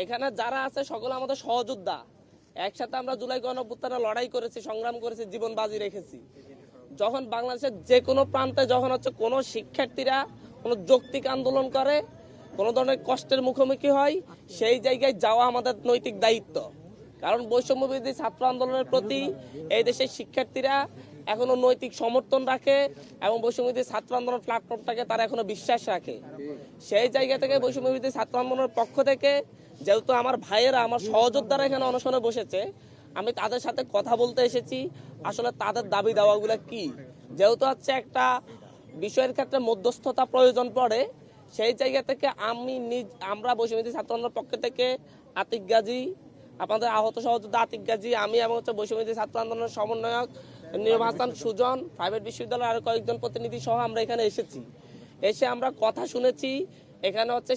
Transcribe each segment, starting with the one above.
এখানে যারা আছে সকলে আমাদের সহযোদ্ধা। একসাথে আমরা জুলাই গণঅভ্যুত্থানে লড়াই করেছি, সংগ্রাম করেছি, জীবন বাজি রেখেছি। যখন বাংলাদেশের যে কোনো প্রান্তে যখন হচ্ছে কোনো শিক্ষার্থীরা কোনো যৌক্তিক আন্দোলন করে, কোনো ধরনের কষ্টের মুখোমুখি হয়, সেই জায়গায় যাওয়া আমাদের নৈতিক দায়িত্ব। কারণ বৈষম্যবিরোধী ছাত্র আন্দোলনের প্রতি এই দেশের শিক্ষার্থীরা এখনো নৈতিক সমর্থন রাখে এবং বৈষম্যবিরোধী ছাত্র আন্দোলন প্ল্যাটফর্মটাকে তারা এখনো বিশ্বাস রাখে। সেই জায়গা থেকে বৈষম্যবিরোধী ছাত্র আন্দোলনের পক্ষ থেকে যেহেতু আমার ভাইয়েরা, আমার সহযোদ্ধারা এখানে অনশনে বসেছে, আমি তাদের সাথে কথা বলতে এসেছি আসলে তাদের দাবি দাওয়াগুলো কি। যেহেতু হচ্ছে একটা বিষয়ের ক্ষেত্রে মধ্যস্থতা প্রয়োজন পড়ে, সেই জায়গা থেকে আমরা বৈষম্যবিরোধী ছাত্র আন্দোলনের পক্ষ থেকে আতিক গাজী, আপনাদের আহত সহযোদ্ধা আতিক গাজী, আমি এবং হচ্ছে বৈষম্যবিরোধী ছাত্র আন্দোলনের সমন্বয়ক নীরব হাসান সুজন, প্রাইভেট বিশ্ববিদ্যালয়ের আরো কয়েকজন প্রতিনিধি সহ আমরা এখানে এসেছি। এসে আমরা কথা শুনেছি। এখানে হচ্ছে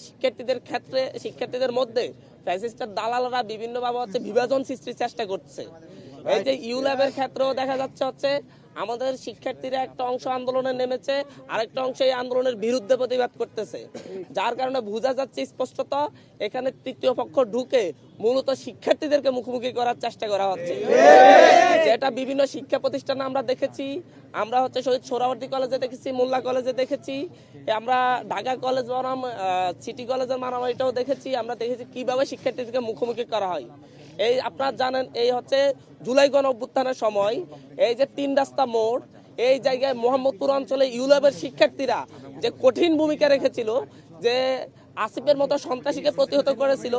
শিক্ষার্থীদের মধ্যে ফ্যাসিস্টের দালালরা বিভিন্নভাবে হচ্ছে বিভাজন সৃষ্টির চেষ্টা করছে। এই যে ইউল্যাবের ক্ষেত্রেও দেখা যাচ্ছে হচ্ছে আমাদের শিক্ষার্থীরা একটা অংশ আন্দোলনে নেমেছে, আরেকটা অংশ এই আন্দোলনের বিরুদ্ধে প্রতিবাদ করতেছে, যার কারণে বোঝা যাচ্ছে স্পষ্টত এখানে তৃতীয় পক্ষ ঢুকে মূলত শিক্ষার্থীদেরকে মুখোমুখি করার চেষ্টা করা হচ্ছে। যেটা বিভিন্ন শিক্ষা প্রতিষ্ঠানে আমরা দেখেছি। আমরা হচ্ছে শহীদ সোহরাওয়ার্দী কলেজে দেখেছি, মোল্লা কলেজে দেখেছি, আমরা ঢাকা কলেজ বনাম সিটি কলেজের মারামারিটাও দেখেছি। আমরা দেখেছি কিভাবে শিক্ষার্থীদেরকে মুখোমুখি করা হয়। এই আপনারা জানেন, এই হচ্ছে জুলাই গণঅভ্যুত্থানের সময় এই যে 3 রাস্তা মোড়, এই জায়গায় মোহাম্মদপুর অঞ্চলে ইউল্যাবের শিক্ষার্থীরা যে কঠিন ভূমিকা রেখেছিল, যে আসিফের মতো সন্ত্রাসীকে প্রতিহত করেছিল,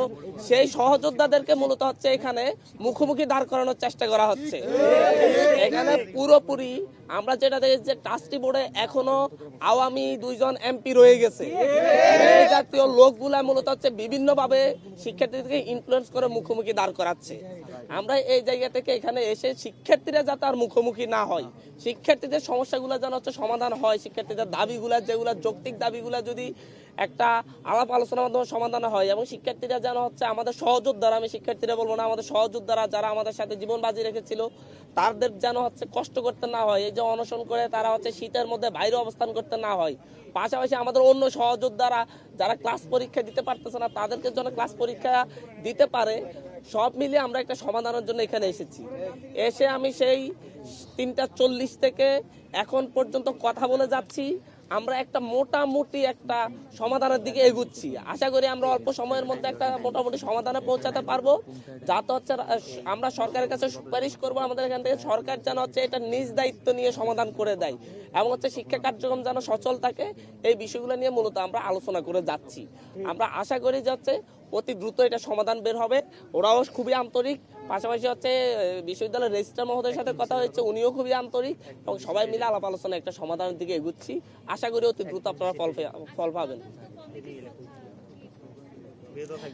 সেই সহযোদ্ধাদেরকে মূলত হচ্ছে এখানে মুখোমুখি দাঁড় করানোর চেষ্টা করা হচ্ছে। এখানে পুরোপুরি আমরা যেটা দেখি যে ট্রাস্টি বোর্ডে এখনো আওয়ামী 2 জন এমপি রয়ে গেছে। এই জাতীয় লোকগুলা মূলত হচ্ছে বিভিন্নভাবে শিক্ষার্থীদেরকে ইনফ্লুয়েন্স করে মুখোমুখি দাঁড় করাচ্ছে। আমরা এই জায়গা থেকে এখানে এসে শিক্ষার্থীরা যাতে আর মুখোমুখি না হয়, শিক্ষার্থীদের সমস্যাগুলো যেন হচ্ছে সমাধান হয়, শিক্ষার্থীদের দাবিগুলা যেগুলা যৌক্তিক দাবিগুলা যদি একটা আলাপ আলোচনার মাধ্যমে সমাধান হয়, এবং শিক্ষার্থীরা যেন হচ্ছে আমাদের সহযোদ্ধারা, আমি শিক্ষার্থীরা বলবো না, আমাদের সহযোদ্ধারা যারা আমাদের সাথে জীবন বাজি রেখেছিল, তাদের যেন হচ্ছে কষ্ট করতে না হয়। এই যে অনশন করে তারা হচ্ছে শীতের মধ্যে বাইরে অবস্থান করতে না হয়। পাশাপাশি আমাদের অন্য সহযোদ্ধারা যারা ক্লাস পরীক্ষা দিতে পারতেছে না, তাদেরকে যেন ক্লাস পরীক্ষা দিতে পারে। সব মিলিয়ে আমরা একটা সমাধানের জন্য এখানে এসেছি। এসে আমি সেই 3:40 থেকে এখন পর্যন্ত কথা বলে যাচ্ছি। আমরা একটা মোটামুটি একটা সমাধানের দিকে এগুচ্ছি। আশা করি আমরা অল্প সময়ের মধ্যে একটা মোটামুটি সমাধানে পৌঁছাতে পারবো। যাতে হচ্ছে আমরা সরকারের কাছে সুপারিশ করবো, আমাদের এখান থেকে সরকার যেন হচ্ছে এটা নিজ দায়িত্ব নিয়ে সমাধান করে দেয়, এবং হচ্ছে শিক্ষা কার্যক্রম যেন সচল থাকে। এই বিষয়গুলো নিয়ে মূলত আমরা আলোচনা করে যাচ্ছি। আমরা আশা করি যে হচ্ছে অতি দ্রুত এটা সমাধান বের হবে। ওরাও খুবই আন্তরিক। পাশাপাশি হচ্ছে বিশ্ববিদ্যালয়ের রেজিস্ট্রার মহোদয়ের সাথে কথা হয়েছে, উনিও খুবই আন্তরিক, এবং সবাই মিলে আলাপ আলোচনা একটা সমাধানের দিকে এগুচ্ছি। আশা করি অতি দ্রুত আপনারা ফল পাবেন।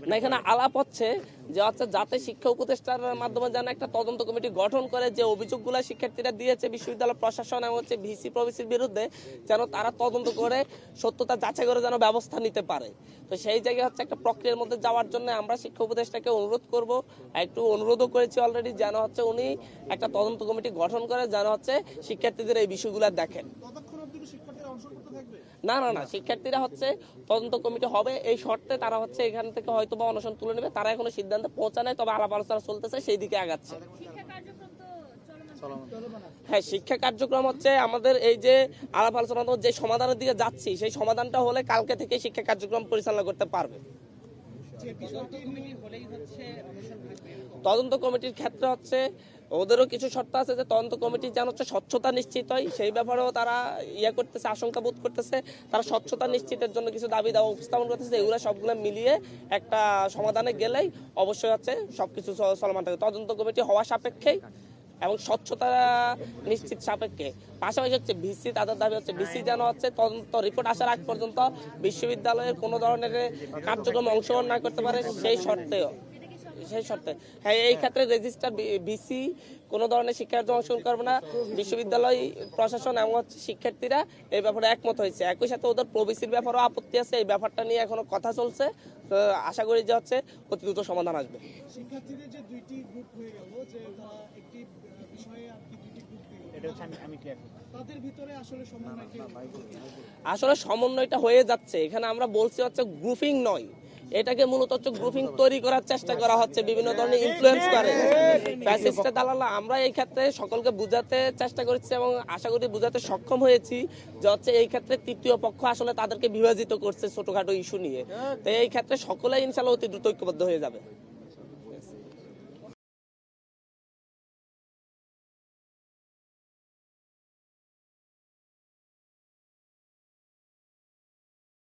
না, এখানে আলাপ হচ্ছে যে হচ্ছে যাতে শিক্ষা উপদেষ্টার মাধ্যমে যেন একটা তদন্ত কমিটি গঠন করে, যে অভিযোগগুলো শিক্ষার্থীরা দিয়েছে বিশ্ববিদ্যালয় প্রশাসন এবং হচ্ছে ভিসি প্রভিসির বিরুদ্ধে, যেন তারা তদন্ত করে সত্যতা যাচাই করে যেন ব্যবস্থা নিতে পারে। তো সেই জায়গায় হচ্ছে একটা প্রক্রিয়ার মধ্যে যাওয়ার জন্য আমরা শিক্ষা উপদেষ্টাকে অনুরোধ করব, একটু অনুরোধও করেছি অলরেডি, যেন হচ্ছে উনি একটা তদন্ত কমিটি গঠন করে, যেন হচ্ছে শিক্ষার্থীদের এই বিষয়গুলো দেখেন। না না না, শিক্ষার্থীরা হচ্ছে তদন্ত কমিটি হবে এই শর্তে, তারা হচ্ছে এখান থেকে হয়তো বা অনশন তুলে নেবে। তারা এখনো সিদ্ধান্তে পৌঁছায় নাই, তবে আলাপ আলোচনা চলতেছে, সেই দিকে আগাচ্ছে। হ্যাঁ, শিক্ষা কার্যক্রম হচ্ছে আমাদের এই যে আলাপ আলোচনা যে সমাধানের দিকে যাচ্ছি, সেই সমাধানটা হলে কালকে থেকে শিক্ষা কার্যক্রম পরিচালনা করতে পারবে। তদন্ত কমিটির ক্ষেত্রে হচ্ছে ওদেরও কিছু শর্ত আছে, যে তদন্ত কমিটি যেন হচ্ছে স্বচ্ছতা নিশ্চিত হয়, সেই ব্যাপারেও তারা করতেছে, আশঙ্কা বোধ করতেছে। তারা স্বচ্ছতা নিশ্চিতের জন্য কিছু দাবি দাওয়া উপস্থাপন করতেছে। এগুলো সবগুলো মিলিয়ে একটা সমাধানে গেলেই অবশ্যই হচ্ছে সবকিছু চলমান থাকে, তদন্ত কমিটি হওয়া সাপেক্ষেই এবং স্বচ্ছতা নিশ্চিত সাপেক্ষে। পাশাপাশি হচ্ছে ভিসি, তাদের দাবি হচ্ছে ভিসি যেন হচ্ছে তদন্ত রিপোর্ট আসার আগ পর্যন্ত বিশ্ববিদ্যালয়ের কোনো ধরনের কার্যক্রমে অংশগ্রহণ না করতে পারে, সেই শর্তে। হ্যাঁ, এই ক্ষেত্রে রেজিস্টার ভিসি কোনো ধরনের শিক্ষার্থী অংশগ্রহণ করবে না। বিশ্ববিদ্যালয় প্রশাসন এবং শিক্ষার্থীরা এই ব্যাপারে একমত হয়েছে। একই সাথে ওদের প্রভিসির ব্যাপারেও আপত্তি আছে, এই ব্যাপারটা নিয়ে এখনো কথা চলছে। তো আশা করি যে হচ্ছে অতি দ্রুত সমাধান আসবে। শিক্ষার্থীদের যে দুইটি গ্রুপ হয়ে গেল, যে তারা একটি বিষয়ে আর কি দুইটি গ্রুপ হয়ে গেল, আমি ক্লিয়ার করি, তাদের ভিতরে আসলে সমন্বয়টা হয়ে যাচ্ছে। এখানে আমরা বলছি হচ্ছে গ্রুপিং নয়, এটাকে মূলত হচ্ছে গ্রুপিং তৈরি করার চেষ্টা করা হচ্ছে, বিভিন্ন ধরনের ইনফ্লুয়েন্স করে ফ্যাসিস্ট দালালরা। আমরা এই ক্ষেত্রে সকলকে বুঝাতে চেষ্টা করেছি এবং আশা করি বুঝাতে সক্ষম হয়েছি যে হচ্ছে এই ক্ষেত্রে তৃতীয় পক্ষ আসলে তাদেরকে বিভাজিত করছে ছোটখাটো ইস্যু নিয়ে। তো এই ক্ষেত্রে সকলে ইনশাল্লাহ অতি দ্রুত ঐক্যবদ্ধ হয়ে যাবে।